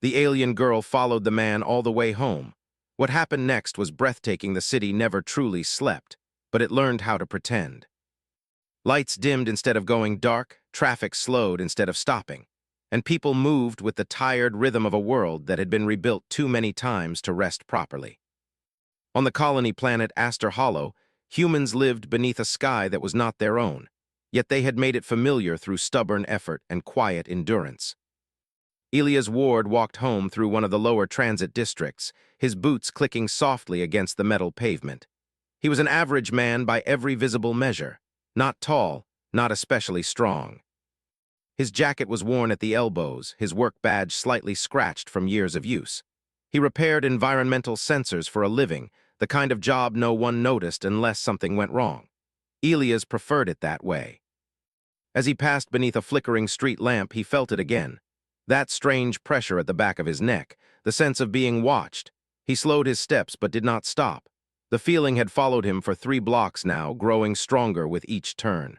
The alien girl followed the man all the way home. What happened next was breathtaking. The city never truly slept, but it learned how to pretend. Lights dimmed instead of going dark, traffic slowed instead of stopping, and people moved with the tired rhythm of a world that had been rebuilt too many times to rest properly. On the colony planet Aster Hollow, humans lived beneath a sky that was not their own, yet they had made it familiar through stubborn effort and quiet endurance. Elias Ward walked home through one of the lower transit districts, his boots clicking softly against the metal pavement. He was an average man by every visible measure, not tall, not especially strong. His jacket was worn at the elbows, his work badge slightly scratched from years of use. He repaired environmental sensors for a living, the kind of job no one noticed unless something went wrong. Elias preferred it that way. As he passed beneath a flickering street lamp, he felt it again. That strange pressure at the back of his neck, the sense of being watched. He slowed his steps but did not stop. The feeling had followed him for 3 blocks now, growing stronger with each turn.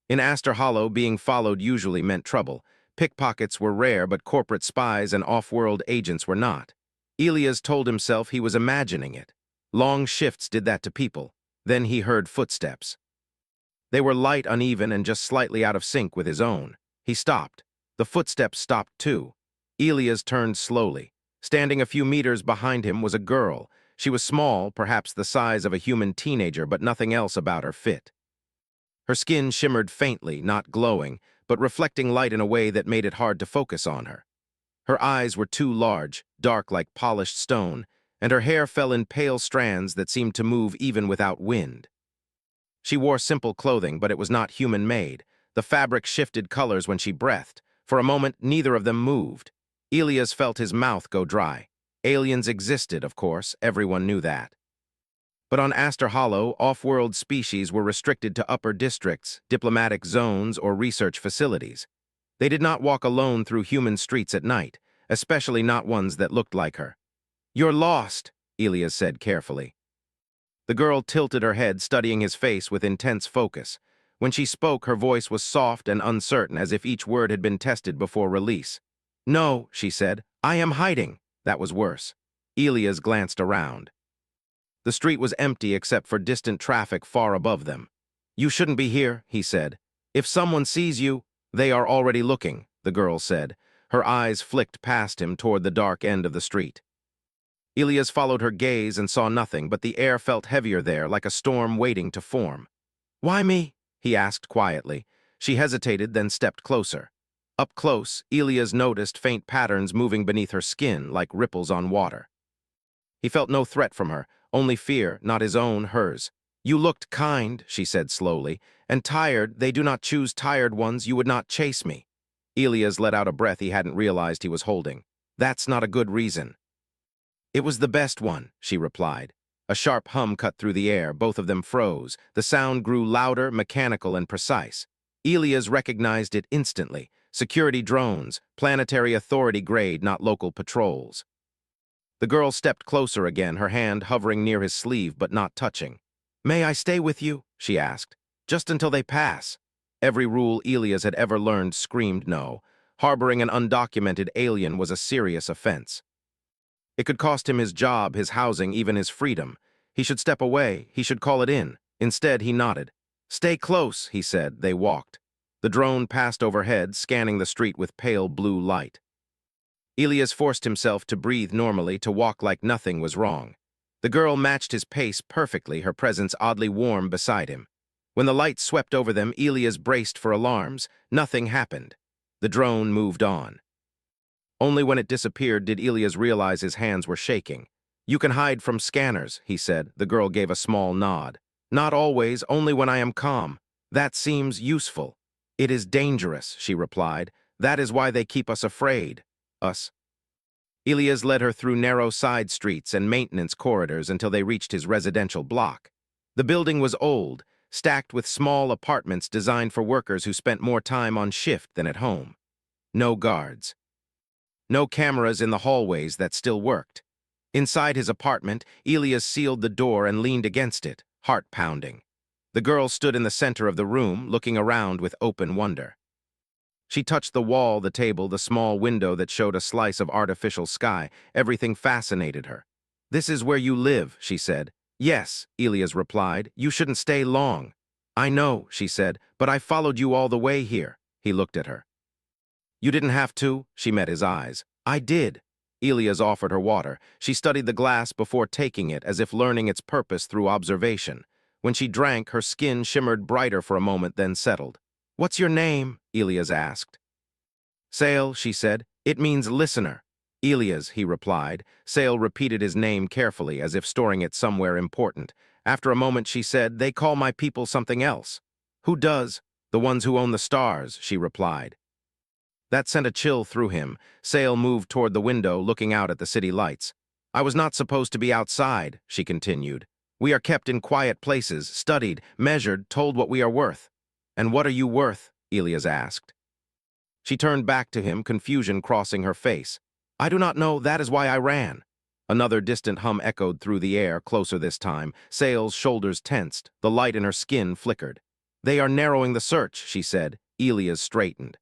In Aster Hollow, being followed usually meant trouble. Pickpockets were rare, but corporate spies and off-world agents were not. Elias told himself he was imagining it. Long shifts did that to people. Then he heard footsteps. They were light, uneven, and just slightly out of sync with his own. He stopped. The footsteps stopped too. Elias turned slowly. Standing a few meters behind him was a girl. She was small, perhaps the size of a human teenager, but nothing else about her fit. Her skin shimmered faintly, not glowing, but reflecting light in a way that made it hard to focus on her. Her eyes were too large, dark like polished stone, and her hair fell in pale strands that seemed to move even without wind. She wore simple clothing, but it was not human-made. The fabric shifted colors when she breathed. For a moment, neither of them moved. Elias felt his mouth go dry. Aliens existed, of course, everyone knew that. But on Aster Hollow, off-world species were restricted to upper districts, diplomatic zones, or research facilities. They did not walk alone through human streets at night, especially not ones that looked like her. "You're lost," Elias said carefully. The girl tilted her head, studying his face with intense focus. When she spoke, her voice was soft and uncertain, as if each word had been tested before release. "No," she said, "I am hiding." That was worse. Elias glanced around. The street was empty except for distant traffic far above them. "You shouldn't be here," he said. "If someone sees you—" "They are already looking," the girl said. Her eyes flicked past him toward the dark end of the street. Elias followed her gaze and saw nothing, but the air felt heavier there, like a storm waiting to form. "Why me?" he asked quietly. She hesitated, then stepped closer. Up close, Elias noticed faint patterns moving beneath her skin, like ripples on water. He felt no threat from her, only fear, not his own, hers. "You looked kind," she said slowly, "and tired. They do not choose tired ones. You would not chase me." Elias let out a breath he hadn't realized he was holding. "That's not a good reason." "It was the best one," she replied. A sharp hum cut through the air. Both of them froze. The sound grew louder, mechanical, and precise. Elias recognized it instantly. Security drones, planetary authority grade, not local patrols. The girl stepped closer again, her hand hovering near his sleeve but not touching. "May I stay with you?" she asked. "Just until they pass." Every rule Elias had ever learned screamed no. Harboring an undocumented alien was a serious offense. It could cost him his job, his housing, even his freedom. He should step away. He should call it in. Instead, he nodded. "Stay close," he said. They walked. The drone passed overhead, scanning the street with pale blue light. Elias forced himself to breathe normally, to walk like nothing was wrong. The girl matched his pace perfectly, her presence oddly warm beside him. When the light swept over them, Elias braced for alarms. Nothing happened. The drone moved on. Only when it disappeared did Elias realize his hands were shaking. "You can hide from scanners," he said. The girl gave a small nod. "Not always, only when I am calm. That seems useful." "It is dangerous," she replied. "That is why they keep us afraid." Us. Elias led her through narrow side streets and maintenance corridors until they reached his residential block. The building was old, stacked with small apartments designed for workers who spent more time on shift than at home. No guards. No cameras in the hallways that still worked. Inside his apartment, Elias sealed the door and leaned against it, heart pounding. The girl stood in the center of the room, looking around with open wonder. She touched the wall, the table, the small window that showed a slice of artificial sky. Everything fascinated her. "This is where you live," she said. "Yes," Elias replied. "You shouldn't stay long." "I know," she said, "but I followed you all the way here." He looked at her. "You didn't have to," she met his eyes. "I did." Elias offered her water. She studied the glass before taking it, as if learning its purpose through observation. When she drank, her skin shimmered brighter for a moment, then settled. "What's your name?" Elias asked. "Sale," she said. "It means listener." "Elias," he replied. Sale repeated his name carefully, as if storing it somewhere important. After a moment, she said, "They call my people something else." "Who does?" "The ones who own the stars," she replied. That sent a chill through him. Sale moved toward the window, looking out at the city lights. "I was not supposed to be outside," she continued. "We are kept in quiet places, studied, measured, told what we are worth." "And what are you worth?" Elias asked. She turned back to him, confusion crossing her face. "I do not know, that is why I ran." Another distant hum echoed through the air, closer this time. Sale's shoulders tensed, the light in her skin flickered. "They are narrowing the search," she said. Elias straightened.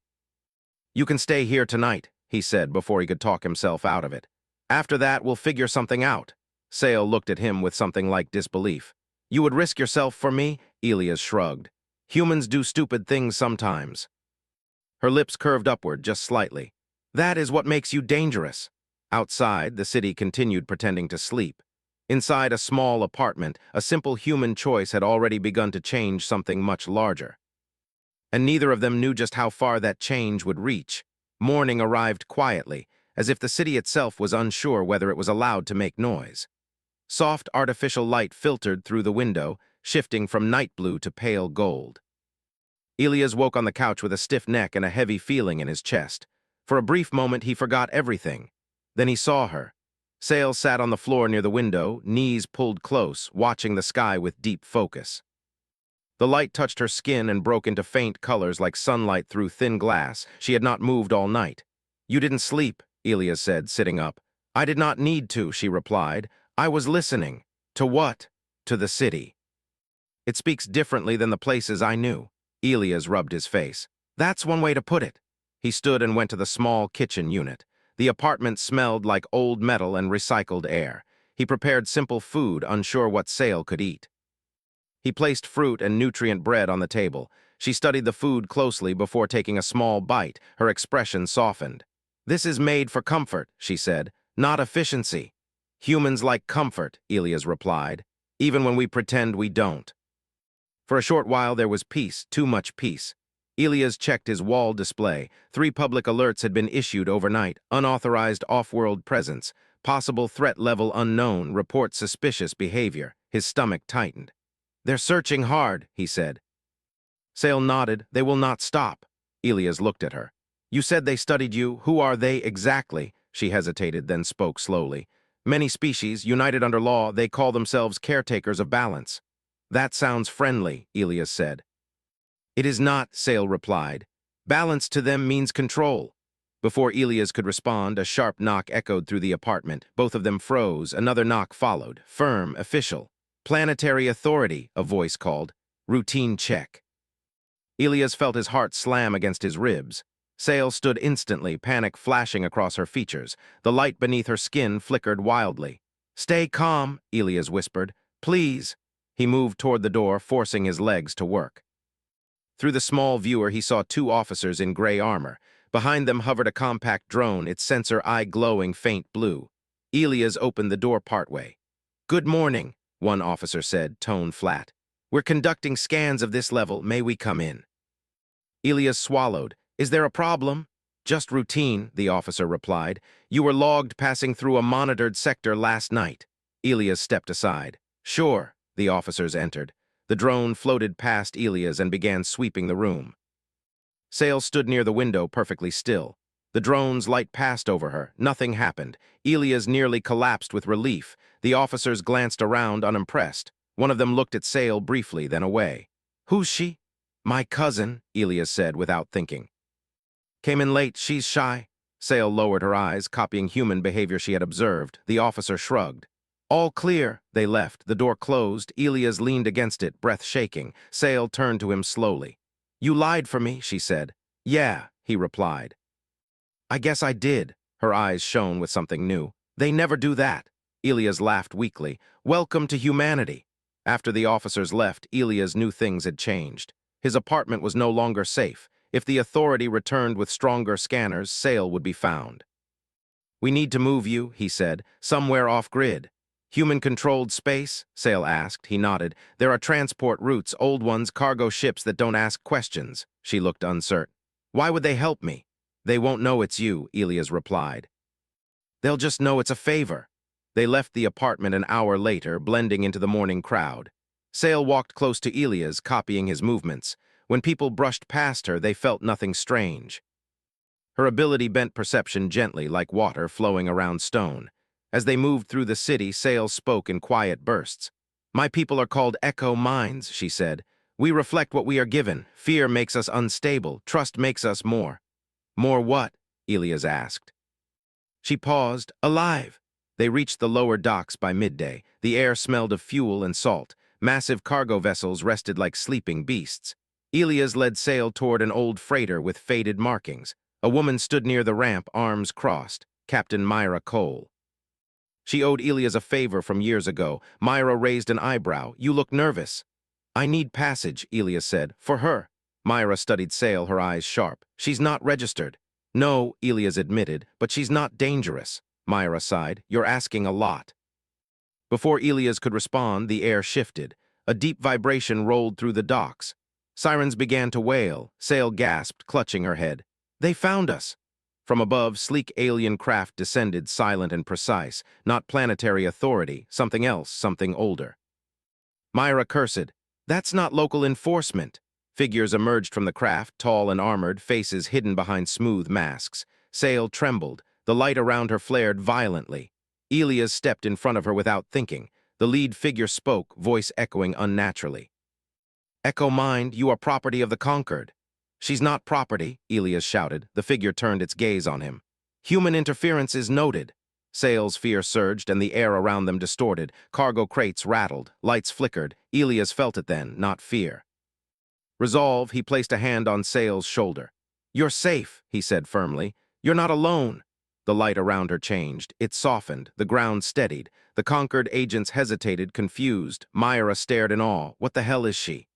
"You can stay here tonight," he said before he could talk himself out of it. "After that, we'll figure something out." Sale looked at him with something like disbelief. "You would risk yourself for me?" Elias shrugged. "Humans do stupid things sometimes." Her lips curved upward just slightly. "That is what makes you dangerous." Outside, the city continued pretending to sleep. Inside a small apartment, a simple human choice had already begun to change something much larger. And neither of them knew just how far that change would reach. Morning arrived quietly, as if the city itself was unsure whether it was allowed to make noise. Soft artificial light filtered through the window, shifting from night blue to pale gold. Elias woke on the couch with a stiff neck and a heavy feeling in his chest. For a brief moment, he forgot everything. Then he saw her. Sale sat on the floor near the window, knees pulled close, watching the sky with deep focus. The light touched her skin and broke into faint colors like sunlight through thin glass. She had not moved all night. "You didn't sleep," Elias said, sitting up. "I did not need to," she replied. "I was listening." "To what?" "To the city. It speaks differently than the places I knew." Elias rubbed his face. "That's one way to put it." He stood and went to the small kitchen unit. The apartment smelled like old metal and recycled air. He prepared simple food, unsure what Sale could eat. He placed fruit and nutrient bread on the table. She studied the food closely before taking a small bite. Her expression softened. "This is made for comfort," she said, "not efficiency." "Humans like comfort," Elias replied, "even when we pretend we don't." For a short while there was peace, too much peace. Elias checked his wall display. 3 public alerts had been issued overnight: unauthorized off-world presence, possible threat level unknown, report suspicious behavior. His stomach tightened. "They're searching hard," he said. Sale nodded. "They will not stop." Elias looked at her. "You said they studied you. Who are they exactly?" She hesitated, then spoke slowly. "Many species, united under law, they call themselves caretakers of balance." "That sounds friendly," Elias said. "It is not," Sale replied. "Balance to them means control." Before Elias could respond, a sharp knock echoed through the apartment. Both of them froze. Another knock followed. Firm, official. "Planetary authority," a voice called. "Routine check." Elias felt his heart slam against his ribs. Sale stood instantly, panic flashing across her features. The light beneath her skin flickered wildly. "Stay calm," Elias whispered. "Please." He moved toward the door, forcing his legs to work. Through the small viewer, he saw 2 officers in gray armor. Behind them hovered a compact drone, its sensor eye glowing faint blue. Elias opened the door partway. "Good morning," one officer said, tone flat. "We're conducting scans of this level. May we come in?" Elias swallowed. "Is there a problem?" "Just routine," the officer replied. "You were logged passing through a monitored sector last night." Elias stepped aside. "Sure." The officers entered. The drone floated past Elias and began sweeping the room. Sale stood near the window, perfectly still. The drone's light passed over her. Nothing happened. Elias nearly collapsed with relief. The officers glanced around, unimpressed. One of them looked at Sale briefly, then away. "Who's she?" "My cousin," Elias said without thinking. "Came in late. She's shy." Sale lowered her eyes, copying human behavior she had observed. The officer shrugged. "All clear." They left. The door closed. Elias leaned against it, breath shaking. Sale turned to him slowly. "You lied for me," she said. "Yeah," he replied. I guess I did. Her eyes shone with something new. They never do that. Elias laughed weakly. Welcome to humanity. After the officers left, Elias knew things had changed. His apartment was no longer safe. If the authority returned with stronger scanners, Sale would be found. We need to move you, he said, somewhere off-grid. Human-controlled space? Sale asked. He nodded. There are transport routes, old ones, cargo ships that don't ask questions. She looked uncertain. Why would they help me? They won't know it's you, Elias replied. They'll just know it's a favor. They left the apartment an hour later, blending into the morning crowd. Sale walked close to Elias, copying his movements. When people brushed past her, they felt nothing strange. Her ability bent perception gently, like water flowing around stone. As they moved through the city, Sale spoke in quiet bursts. My people are called echo minds, she said. We reflect what we are given. Fear makes us unstable. Trust makes us more. More what? Elias asked. She paused. Alive. They reached the lower docks by midday. The air smelled of fuel and salt. Massive cargo vessels rested like sleeping beasts. Elias led Sale toward an old freighter with faded markings. A woman stood near the ramp, arms crossed. Captain Myra Cole. She owed Elias a favor from years ago. Myra raised an eyebrow. You look nervous. I need passage, Elias said. For her. Myra studied Sale, her eyes sharp. She's not registered. No, Elias admitted, but she's not dangerous. Myra sighed. You're asking a lot. Before Elias could respond, the air shifted. A deep vibration rolled through the docks. Sirens began to wail. Sale gasped, clutching her head. They found us. From above, sleek alien craft descended, silent and precise. Not planetary authority, something else, something older. Myra cursed. That's not local enforcement. Figures emerged from the craft, tall and armored, faces hidden behind smooth masks. Sale trembled. The light around her flared violently. Elias stepped in front of her without thinking. The lead figure spoke, voice echoing unnaturally. Echo Mind, you are property of the conquered. She's not property, Elias shouted. The figure turned its gaze on him. Human interference is noted. Sale's fear surged and the air around them distorted. Cargo crates rattled. Lights flickered. Elias felt it then, not fear. Resolve, he placed a hand on Sale's shoulder. You're safe, he said firmly. You're not alone. The light around her changed. It softened. The ground steadied. The conquered agents hesitated, confused. Myra stared in awe. What the hell is she?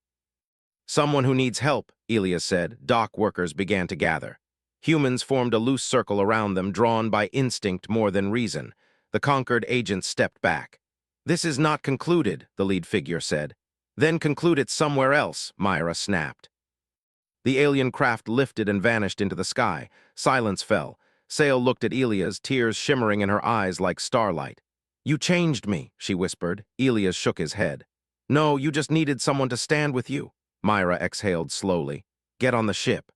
Someone who needs help, Elias said. Dock workers began to gather. Humans formed a loose circle around them, drawn by instinct more than reason. The conquered agents stepped back. This is not concluded, the lead figure said. Then conclude it somewhere else, Myra snapped. The alien craft lifted and vanished into the sky. Silence fell. Sale looked at Elias, tears shimmering in her eyes like starlight. You changed me, she whispered. Elias shook his head. No, you just needed someone to stand with you. Myra exhaled slowly. Get on the ship.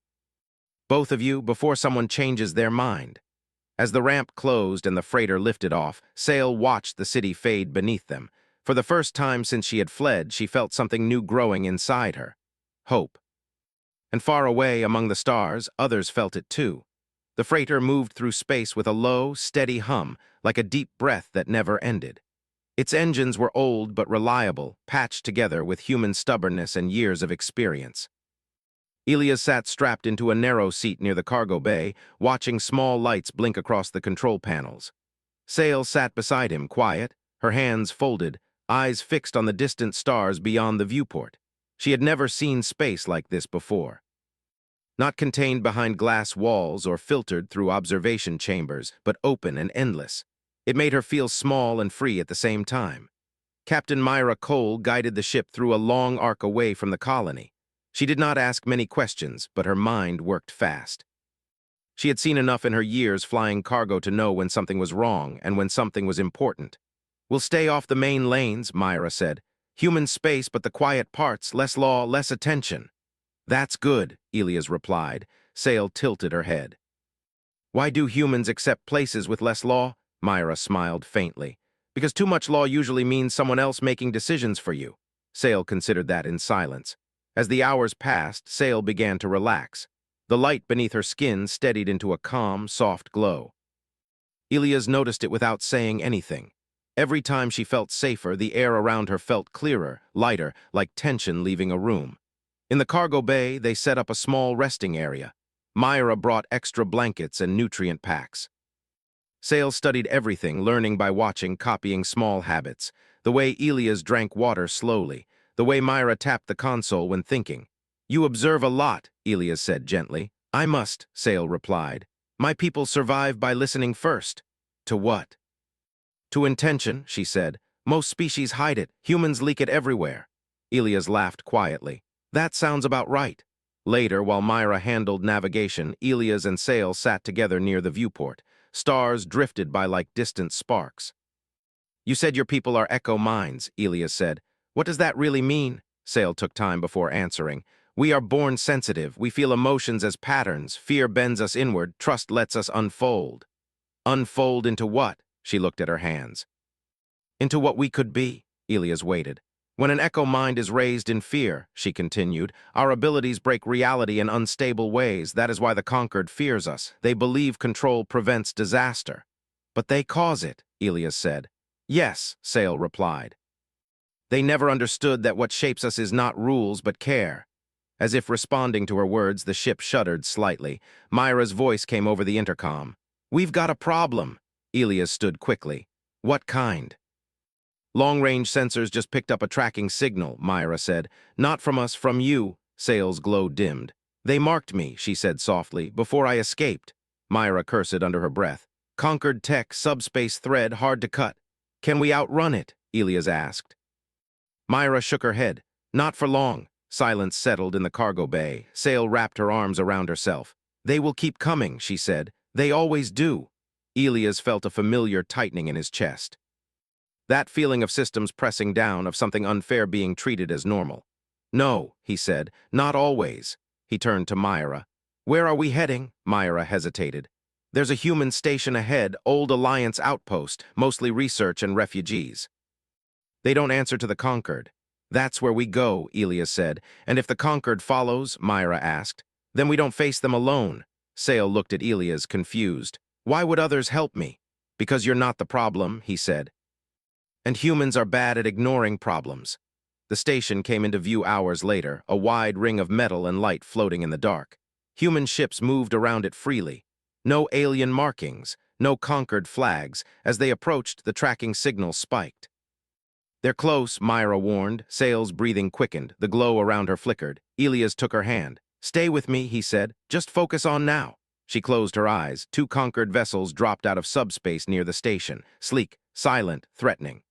Both of you, before someone changes their mind. As the ramp closed and the freighter lifted off, Sale watched the city fade beneath them. For the first time since she had fled, she felt something new growing inside her. Hope. And far away among the stars, others felt it too. The freighter moved through space with a low, steady hum, like a deep breath that never ended. Its engines were old but reliable, patched together with human stubbornness and years of experience. Elias sat strapped into a narrow seat near the cargo bay, watching small lights blink across the control panels. Sale sat beside him, quiet, her hands folded, eyes fixed on the distant stars beyond the viewport. She had never seen space like this before. Not contained behind glass walls or filtered through observation chambers, but open and endless. It made her feel small and free at the same time. Captain Myra Cole guided the ship through a long arc away from the colony. She did not ask many questions, but her mind worked fast. She had seen enough in her years flying cargo to know when something was wrong and when something was important. We'll stay off the main lanes, Myra said. Human space, but the quiet parts, less law, less attention. That's good, Elias replied. Sale tilted her head. Why do humans accept places with less law? Myra smiled faintly. Because too much law usually means someone else making decisions for you. Sale considered that in silence. As the hours passed, Sale began to relax. The light beneath her skin steadied into a calm, soft glow. Elias noticed it without saying anything. Every time she felt safer, the air around her felt clearer, lighter, like tension leaving a room. In the cargo bay, they set up a small resting area. Myra brought extra blankets and nutrient packs. Sale studied everything, learning by watching, copying small habits. The way Elias drank water slowly, the way Myra tapped the console when thinking. "You observe a lot," Elias said gently. "I must," Sale replied. "My people survive by listening first." "To what?" "To intention," she said. "Most species hide it. Humans leak it everywhere." Elias laughed quietly. "That sounds about right." Later, while Myra handled navigation, Elias and Sale sat together near the viewport. Stars drifted by like distant sparks. "You said your people are echo minds," Elias said. "What does that really mean?" Sale took time before answering. "We are born sensitive. We feel emotions as patterns. Fear bends us inward. Trust lets us unfold." "Unfold into what?" She looked at her hands. "Into what we could be." Elias waited. "When an echo mind is raised in fear," she continued, "our abilities break reality in unstable ways. That is why the conquered fears us. They believe control prevents disaster." "But they cause it," Elias said. "Yes," Sale replied. "They never understood that what shapes us is not rules but care." As if responding to her words, the ship shuddered slightly. Myra's voice came over the intercom. "We've got a problem." Elias stood quickly. "What kind?" "Long-range sensors just picked up a tracking signal," Myra said. "Not from us, from you." Sale's glow dimmed. "They marked me," she said softly, "before I escaped." Myra cursed under her breath. "Conquered tech, subspace thread, hard to cut." "Can we outrun it?" Elias asked. Myra shook her head. "Not for long." Silence settled in the cargo bay. Sale wrapped her arms around herself. "They will keep coming," she said. "They always do." Elias felt a familiar tightening in his chest. That feeling of systems pressing down, of something unfair being treated as normal. "No," he said, "not always." He turned to Myra. "Where are we heading?" Myra hesitated. "There's a human station ahead, old Alliance outpost, mostly research and refugees. They don't answer to the conquered." "That's where we go," Elias said. "And if the conquered follows?" Myra asked. "Then we don't face them alone." Sale looked at Elias, confused. "Why would others help me?" "Because you're not the problem," he said. "And humans are bad at ignoring problems." The station came into view hours later, a wide ring of metal and light floating in the dark. Human ships moved around it freely. No alien markings, no conquered flags. As they approached, the tracking signal spiked. "They're close," Myra warned. Sale's breathing quickened. The glow around her flickered. Elias took her hand. "Stay with me," he said. "Just focus on now." She closed her eyes. Two conquered vessels dropped out of subspace near the station, sleek, silent, threatening.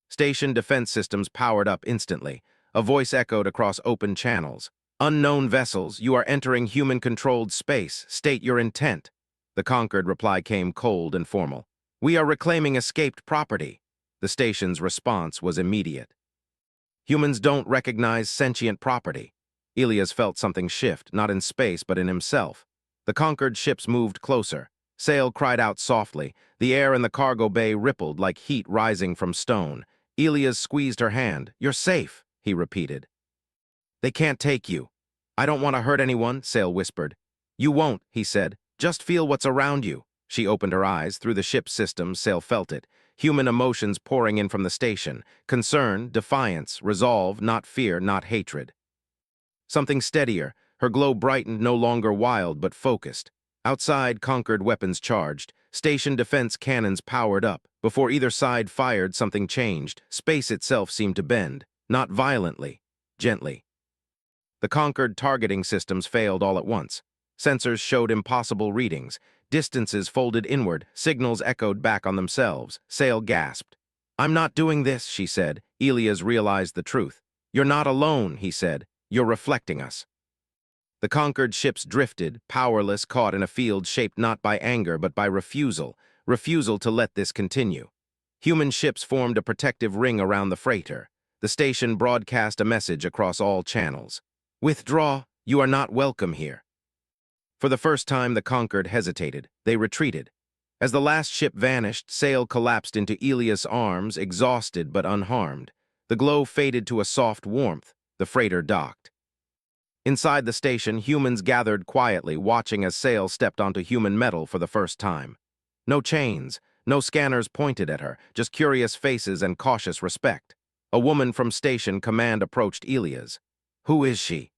Station defense systems powered up instantly. A voice echoed across open channels. "Unknown vessels, you are entering human-controlled space. State your intent." The conquered reply came cold and formal. "We are reclaiming escaped property." The station's response was immediate. "Humans don't recognize sentient property." Elias felt something shift, not in space, but in himself. The conquered ships moved closer. Sale cried out softly. The air in the cargo bay rippled like heat rising from stone. Elias squeezed her hand. "You're safe," he repeated. "They can't take you." "I don't want to hurt anyone," Sale whispered. "You won't," he said. "Just feel what's around you." She opened her eyes. Through the ship's system, Sale felt it. Human emotions pouring in from the station. Concern, defiance, resolve, not fear, not hatred. Something steadier. Her glow brightened, no longer wild, but focused. Outside, conquered weapons charged. Station defense cannons powered up. Before either side fired, something changed. Space itself seemed to bend. Not violently, gently. The conquered targeting systems failed all at once. Sensors showed impossible readings. Distances folded inward. Signals echoed back on themselves. Sale gasped. "I'm not doing this," she said. Elias realized the truth. "You're not alone," he said. "You're reflecting us." The conquered ships drifted, powerless, caught in a field shaped not by anger but by refusal. Refusal to let this continue. Human ships formed a protective ring around the freighter. The station broadcast a message across all channels. "Withdraw. You are not welcome here." For the first time, the conquered hesitated. They retreated. As the last ship vanished, Sale collapsed into Elias' arms, exhausted but unharmed. The glow faded to a soft warmth. The freighter docked. Inside the station, humans gathered quietly, watching as Sale stepped onto human metal for the first time. No chains, no scanners pointed at her, just curious faces and cautious respect. A woman from station command approached Elias. "Who is she?"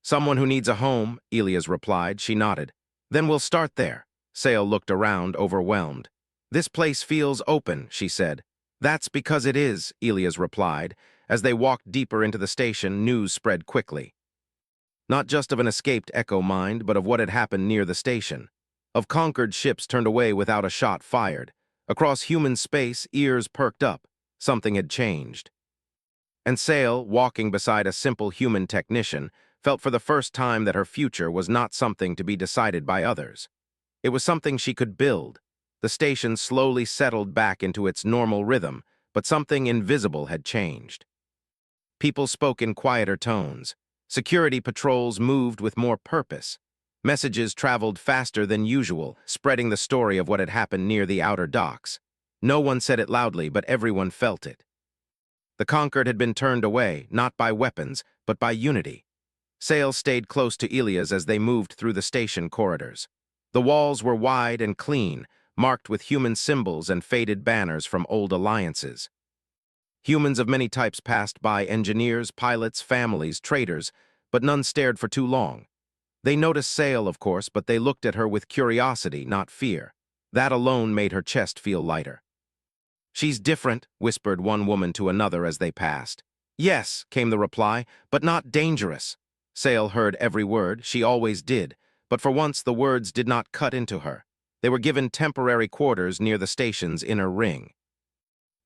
Someone who needs a home, Elias replied. She nodded. Then we'll start there. Sale looked around, overwhelmed. This place feels open, she said. That's because it is, Elias replied. As they walked deeper into the station, news spread quickly. Not just of an escaped echo mind, but of what had happened near the station. Of conquered ships turned away without a shot fired. Across human space, ears perked up. Something had changed. And Sale, walking beside a simple human technician, felt for the first time that her future was not something to be decided by others. It was something she could build. The station slowly settled back into its normal rhythm, but something invisible had changed. People spoke in quieter tones. Security patrols moved with more purpose. Messages traveled faster than usual, spreading the story of what had happened near the outer docks. No one said it loudly, but everyone felt it. The conquered had been turned away, not by weapons, but by unity. Sale stayed close to Elias as they moved through the station corridors. The walls were wide and clean, marked with human symbols and faded banners from old alliances. Humans of many types passed by: engineers, pilots, families, traders, but none stared for too long. They noticed Sale, of course, but they looked at her with curiosity, not fear. That alone made her chest feel lighter. "She's different," whispered one woman to another as they passed. "Yes," came the reply, "but not dangerous." Sale heard every word. She always did, but for once the words did not cut into her. They were given temporary quarters near the station's inner ring.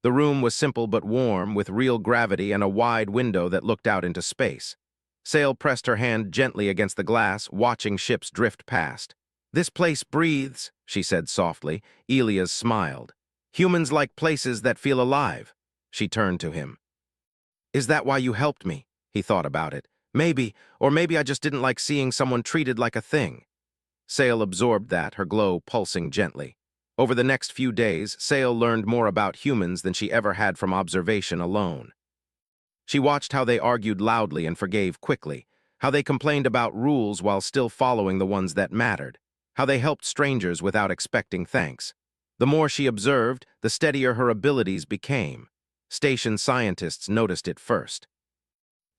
The room was simple but warm, with real gravity and a wide window that looked out into space. Sale pressed her hand gently against the glass, watching ships drift past. "This place breathes," she said softly. Elias smiled. "Humans like places that feel alive." She turned to him. "Is that why you helped me?" He thought about it. Maybe, or maybe I just didn't like seeing someone treated like a thing. Sale absorbed that, her glow pulsing gently. Over the next few days, Sale learned more about humans than she ever had from observation alone. She watched how they argued loudly and forgave quickly, how they complained about rules while still following the ones that mattered, how they helped strangers without expecting thanks. The more she observed, the steadier her abilities became. Station scientists noticed it first.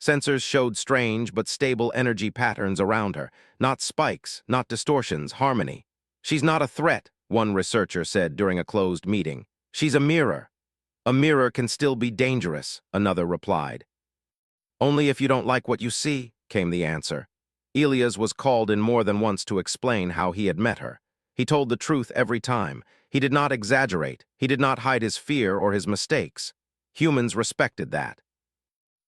Sensors showed strange but stable energy patterns around her. Not spikes, not distortions, harmony. "She's not a threat," one researcher said during a closed meeting. "She's a mirror." "A mirror can still be dangerous," another replied. "Only if you don't like what you see," came the answer. Elias was called in more than once to explain how he had met her. He told the truth every time. He did not exaggerate. He did not hide his fear or his mistakes. Humans respected that.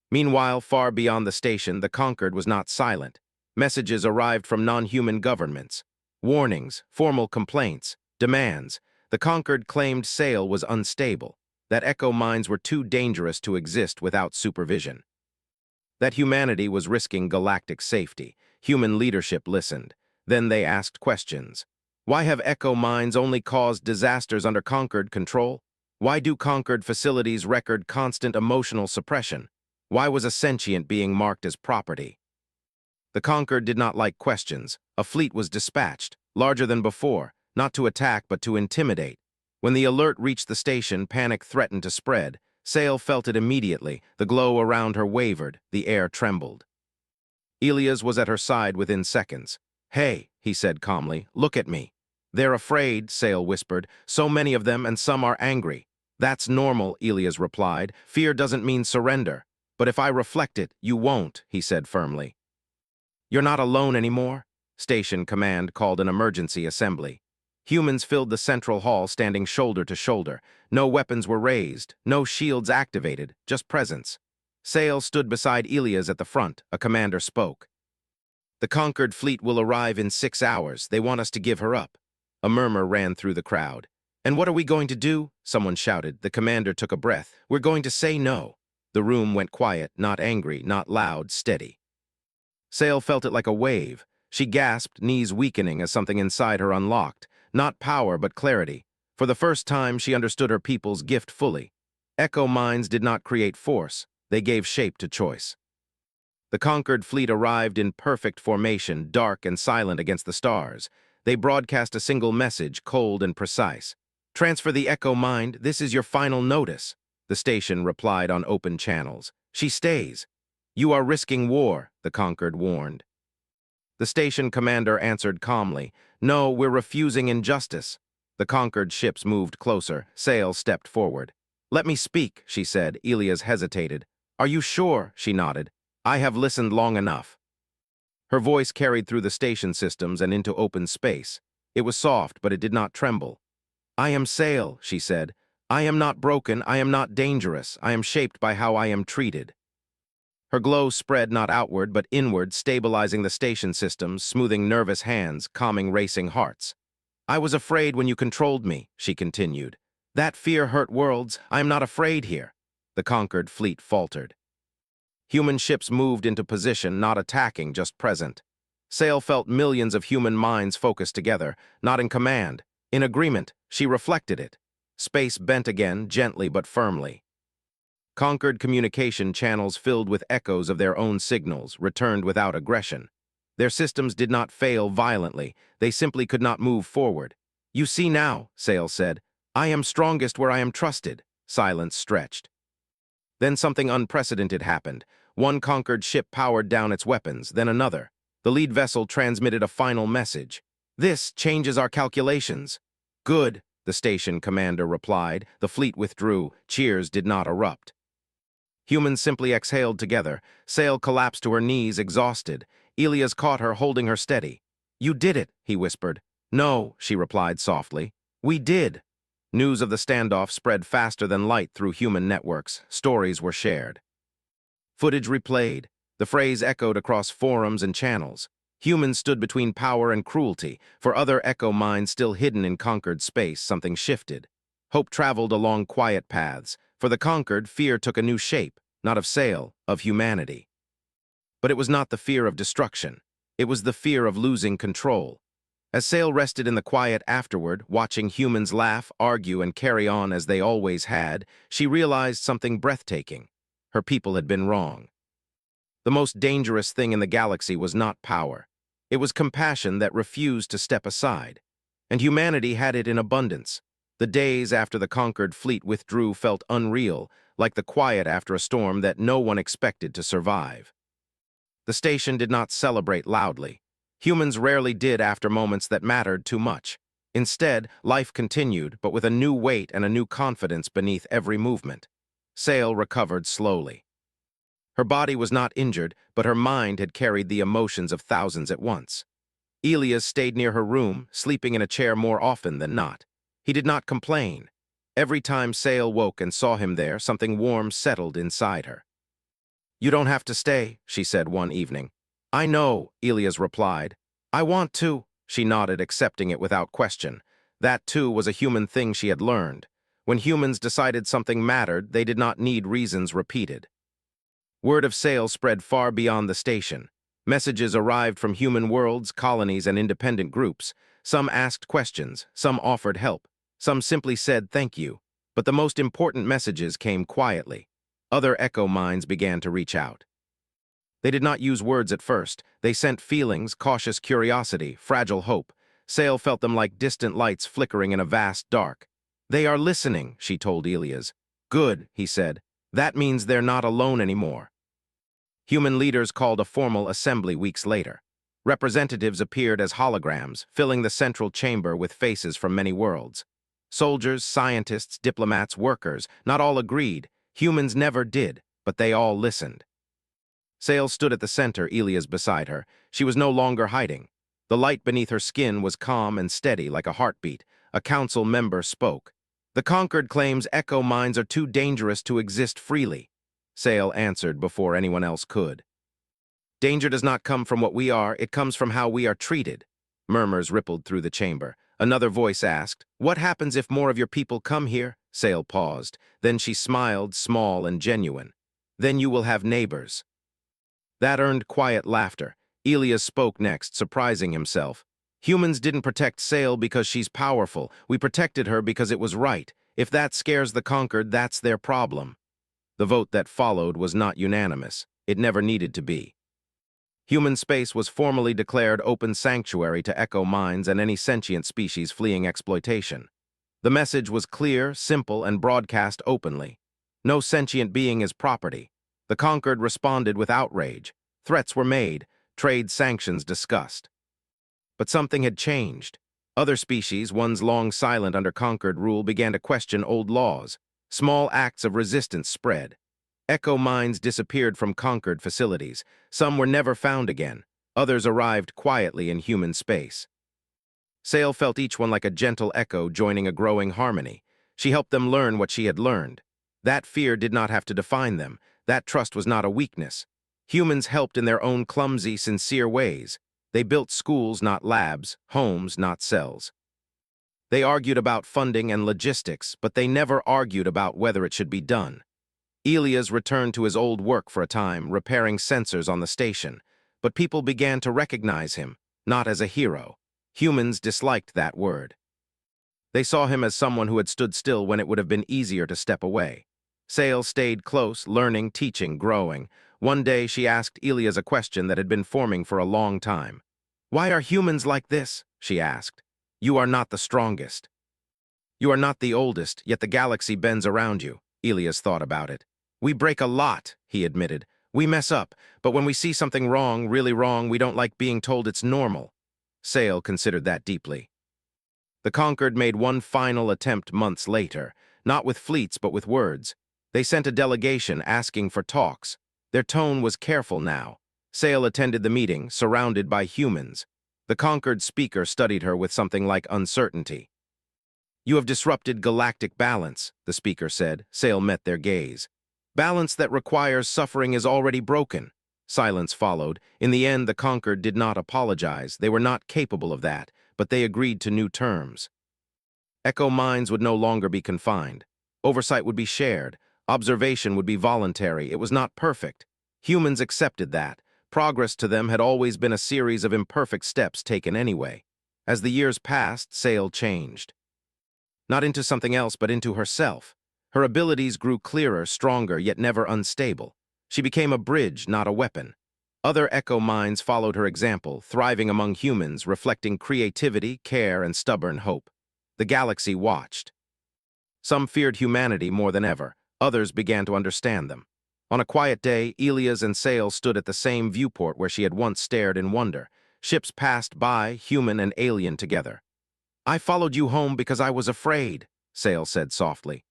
Meanwhile, far beyond the station, the conquered was not silent. Messages arrived from non-human governments. Warnings, formal complaints, demands. The conquered claimed Sale was unstable, that echo mines were too dangerous to exist without supervision. That humanity was risking galactic safety. Human leadership listened. Then they asked questions. Why have echo mines only caused disasters under conquered control? Why do conquered facilities record constant emotional suppression? Why was a sentient being marked as property? The conquered did not like questions. A fleet was dispatched, larger than before, not to attack but to intimidate. When the alert reached the station, panic threatened to spread. Sale felt it immediately. The glow around her wavered. The air trembled. Elias was at her side within seconds. "Hey," he said calmly, "look at me." "They're afraid," Sale whispered. "So many of them, and some are angry." "That's normal," Elias replied. "Fear doesn't mean surrender. But if I reflect it, you won't," he said firmly. "You're not alone anymore." Station command called an emergency assembly. Humans filled the central hall, standing shoulder to shoulder. No weapons were raised, no shields activated, just presence. Sale stood beside Elias at the front. A commander spoke. "The conquered fleet will arrive in 6 hours. They want us to give her up." A murmur ran through the crowd. "And what are we going to do?" someone shouted. The commander took a breath. "We're going to say no." The room went quiet, not angry, not loud, steady. Sale felt it like a wave. She gasped, knees weakening as something inside her unlocked. Not power, but clarity. For the first time, she understood her people's gift fully. Echo mines did not create force. They gave shape to choice. The conquered fleet arrived in perfect formation, dark and silent against the stars. They broadcast a single message, cold and precise. "Transfer the echo mind. This is your final notice." The station replied on open channels. "She stays." "You are risking war," the conquered warned. The station commander answered calmly, "No, we're refusing injustice." The conquered ships moved closer. Sail stepped forward. "Let me speak," she said. Elias hesitated. "Are you sure?" She nodded. "I have listened long enough." Her voice carried through the station systems and into open space. It was soft, but it did not tremble. "I am Sail," she said. "I am not broken, I am not dangerous, I am shaped by how I am treated." Her glow spread not outward, but inward, stabilizing the station systems, smoothing nervous hands, calming racing hearts. "I was afraid when you controlled me," she continued. "That fear hurt worlds. I am not afraid here." The conquered fleet faltered. Human ships moved into position, not attacking, just present. Sail felt millions of human minds focused together, not in command, in agreement. She reflected it. Space bent again, gently but firmly. Conquered communication channels filled with echoes of their own signals, returned without aggression. Their systems did not fail violently, they simply could not move forward. "You see now," Sail said. "I am strongest where I am trusted." Silence stretched. Then something unprecedented happened. One conquered ship powered down its weapons, then another. The lead vessel transmitted a final message. "This changes our calculations." "Good," the station commander replied. The fleet withdrew. Cheers did not erupt. Humans simply exhaled together. Sail collapsed to her knees, exhausted. Elias caught her, holding her steady. "You did it," he whispered. "No," she replied softly. "We did." News of the standoff spread faster than light through human networks. Stories were shared. Footage replayed. The phrase echoed across forums and channels. Humans stood between power and cruelty. For other echo minds still hidden in conquered space, something shifted. Hope traveled along quiet paths. For the conquered, fear took a new shape, not of Sail, of humanity. But it was not the fear of destruction. It was the fear of losing control. As Sail rested in the quiet afterward, watching humans laugh, argue, and carry on as they always had, she realized something breathtaking. Her people had been wrong. The most dangerous thing in the galaxy was not power. It was compassion that refused to step aside. And humanity had it in abundance. The days after the conquered fleet withdrew felt unreal, like the quiet after a storm that no one expected to survive. The station did not celebrate loudly. Humans rarely did after moments that mattered too much. Instead, life continued, but with a new weight and a new confidence beneath every movement. Sail recovered slowly. Her body was not injured, but her mind had carried the emotions of thousands at once. Elias stayed near her room, sleeping in a chair more often than not. He did not complain. Every time Sail woke and saw him there, something warm settled inside her. "You don't have to stay," she said one evening. "I know," Elias replied. "I want to." She nodded, accepting it without question. That, too, was a human thing she had learned. When humans decided something mattered, they did not need reasons repeated. Word of Sail spread far beyond the station. Messages arrived from human worlds, colonies, and independent groups. Some asked questions, some offered help, some simply said thank you. But the most important messages came quietly. Other echo minds began to reach out. They did not use words at first. They sent feelings, cautious curiosity, fragile hope. Sail felt them like distant lights flickering in a vast dark. "They are listening," she told Elias. "Good," he said. "That means they're not alone anymore." Human leaders called a formal assembly weeks later. Representatives appeared as holograms, filling the central chamber with faces from many worlds. Soldiers, scientists, diplomats, workers, not all agreed. Humans never did, but they all listened. Sail stood at the center, Elias beside her. She was no longer hiding. The light beneath her skin was calm and steady, like a heartbeat. A council member spoke. "The conquered claims echo minds are too dangerous to exist freely." Sail answered before anyone else could. "Danger does not come from what we are, it comes from how we are treated." Murmurs rippled through the chamber. Another voice asked, "What happens if more of your people come here?" Sail paused. Then she smiled, small and genuine. "Then you will have neighbors." That earned quiet laughter. Elias spoke next, surprising himself. "Humans didn't protect Sail because she's powerful. We protected her because it was right. If that scares the conquered, that's their problem." The vote that followed was not unanimous. It never needed to be. Human space was formally declared open sanctuary to echo minds and any sentient species fleeing exploitation. The message was clear, simple, and broadcast openly. No sentient being is property. The conquered responded with outrage. Threats were made. trade sanctions discussed. But something had changed. Other species, ones long silent under conquered rule, began to question old laws. Small acts of resistance spread. Echo mines disappeared from conquered facilities. Some were never found again. Others arrived quietly in human space. Sail felt each one like a gentle echo joining a growing harmony. She helped them learn what she had learned. That fear did not have to define them. That trust was not a weakness. Humans helped in their own clumsy, sincere ways. They built schools, not labs, homes, not cells. They argued about funding and logistics, but they never argued about whether it should be done. Elias returned to his old work for a time, repairing sensors on the station, but people began to recognize him, not as a hero. Humans disliked that word. They saw him as someone who had stood still when it would have been easier to step away. Sail stayed close, learning, teaching, growing. One day she asked Elias a question that had been forming for a long time. "Why are humans like this?" she asked. "You are not the strongest. You are not the oldest, yet the galaxy bends around you." Elias thought about it. "We break a lot," he admitted. "We mess up, but when we see something wrong, really wrong, we don't like being told it's normal." Sail considered that deeply. The conquered made one final attempt months later, not with fleets but with words. They sent a delegation asking for talks. Their tone was careful now. Sail attended the meeting, surrounded by humans. The conquered speaker studied her with something like uncertainty. "You have disrupted galactic balance," the speaker said. Sail met their gaze. "Balance that requires suffering is already broken." Silence followed. In the end, the conquered did not apologize. They were not capable of that, but they agreed to new terms. Echo mines would no longer be confined. Oversight would be shared. Observation would be voluntary. It was not perfect. Humans accepted that. Progress to them had always been a series of imperfect steps taken anyway. As the years passed, Sail changed. Not into something else, but into herself. Her abilities grew clearer, stronger, yet never unstable. She became a bridge, not a weapon. Other echo minds followed her example, thriving among humans, reflecting creativity, care, and stubborn hope. The galaxy watched. Some feared humanity more than ever. Others began to understand them. On a quiet day, Elias and Sail stood at the same viewport where she had once stared in wonder. Ships passed by, human and alien together. "I followed you home because I was afraid," Sail said softly.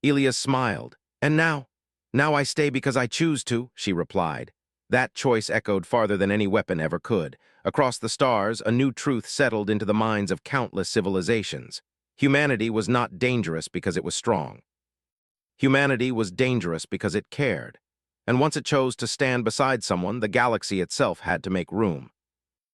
Elias smiled. "And now? Now I stay because I choose to," she replied. That choice echoed farther than any weapon ever could. Across the stars, a new truth settled into the minds of countless civilizations. Humanity was not dangerous because it was strong. Humanity was dangerous because it cared. And once it chose to stand beside someone, the galaxy itself had to make room.